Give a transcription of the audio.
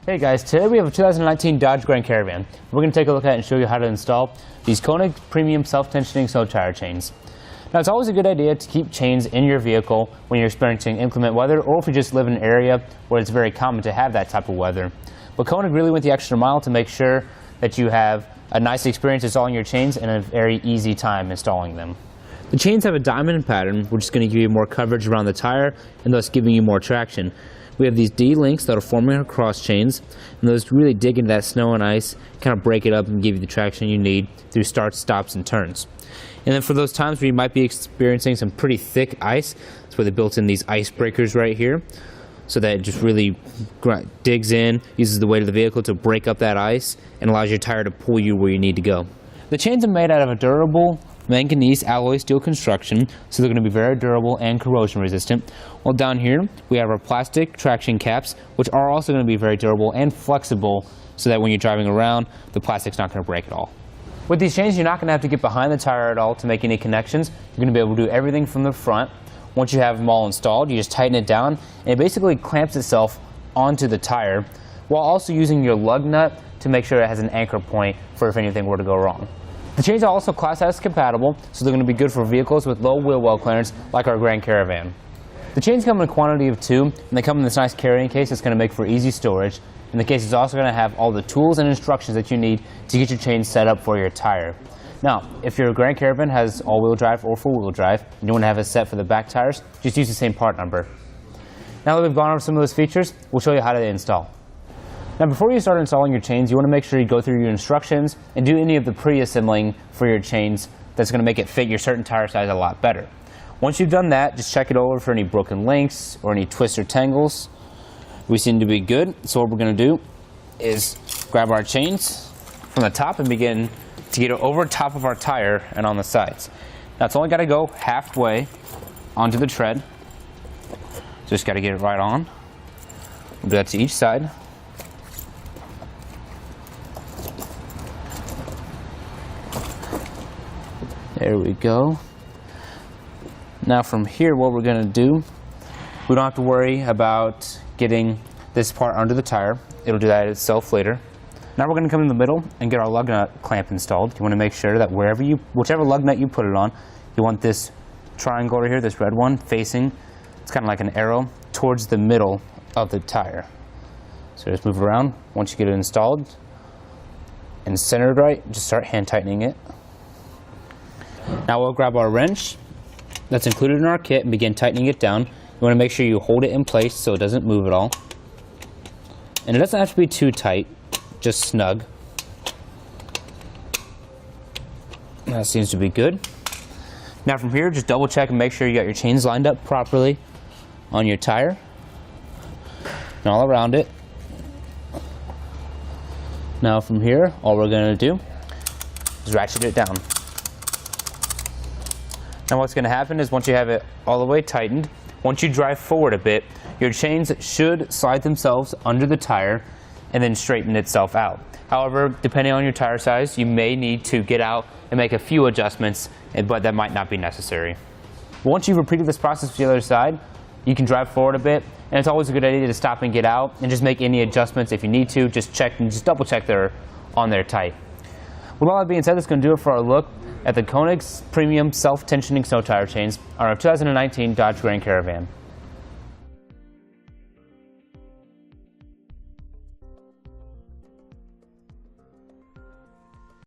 Hey guys, today we have a 2019 Dodge Grand Caravan. We're going to take a look at it and show you how to install these Konig premium self-tensioning snow tire chains. Now it's always a good idea to keep chains in your vehicle when you're experiencing inclement weather, or if you just live in an area where it's very common to have that type of weather. But Konig really went the extra mile to make sure that you have a nice experience installing your chains and a very easy time installing them. The chains have a diamond pattern, which is going to give you more coverage around the tire and thus giving you more traction. We have these D links that are forming across chains, and those really dig into that snow and ice, kind of break it up and give you the traction you need through starts, stops, and turns. And then for those times where you might be experiencing some pretty thick ice, that's where they built in these ice breakers right here, so that it just really digs in, uses the weight of the vehicle to break up that ice, and allows your tire to pull you where you need to go. The chains are made out of a durable manganese alloy steel construction, so they're going to be very durable and corrosion resistant. Well, down here we have our plastic traction caps, which are also going to be very durable and flexible, so that when you're driving around, the plastic's not going to break at all. With these chains, you're not going to have to get behind the tire at all to make any connections. You're going to be able to do everything from the front. Once you have them all installed, you just tighten it down, and it basically clamps itself onto the tire, while also using your lug nut to make sure it has an anchor point for if anything were to go wrong. The chains are also Class S compatible, so they're going to be good for vehicles with low wheel well clearance like our Grand Caravan. The chains come in a quantity of 2, and they come in this nice carrying case that's going to make for easy storage. And the case is also going to have all the tools and instructions that you need to get your chains set up for your tire. Now, if your Grand Caravan has all-wheel drive or four-wheel drive, and you want to have it set for the back tires, just use the same part number. Now that we've gone over some of those features, we'll show you how to install. Now before you start installing your chains, you want to make sure you go through your instructions and do any of the pre-assembling for your chains that's going to make it fit your certain tire size a lot better. Once you've done that, just check it over for any broken links or any twists or tangles. We seem to be good, so what we're going to do is grab our chains from the top and begin to get it over top of our tire and on the sides. Now it's only got to go halfway onto the tread. Just got to get it right on. We'll do that to each side. There we go. Now from here, what we're going to do, we don't have to worry about getting this part under the tire. It'll do that itself later. Now we're going to come in the middle and get our lug nut clamp installed. You want to make sure that whichever lug nut you put it on, you want this triangle over here, this red one, facing, it's kind of like an arrow, towards the middle of the tire. So just move around. Once you get it installed and centered right, just start hand tightening it. Now we'll grab our wrench that's included in our kit and begin tightening it down. You want to make sure you hold it in place so it doesn't move at all. And it doesn't have to be too tight, just snug. That seems to be good. Now from here, just double check and make sure you got your chains lined up properly on your tire and all around it. Now from here, all we're going to do is ratchet it down. Now what's going to happen is once you have it all the way tightened, once you drive forward a bit, your chains should slide themselves under the tire and then straighten itself out. However, depending on your tire size, you may need to get out and make a few adjustments, but that might not be necessary. Once you've repeated this process with the other side, you can drive forward a bit, and it's always a good idea to stop and get out and just make any adjustments if you need to. Just double check they're on there tight. With all that being said, that's going to do it for our look at the Konig premium self-tensioning snow tire chains on our 2019 Dodge Grand Caravan.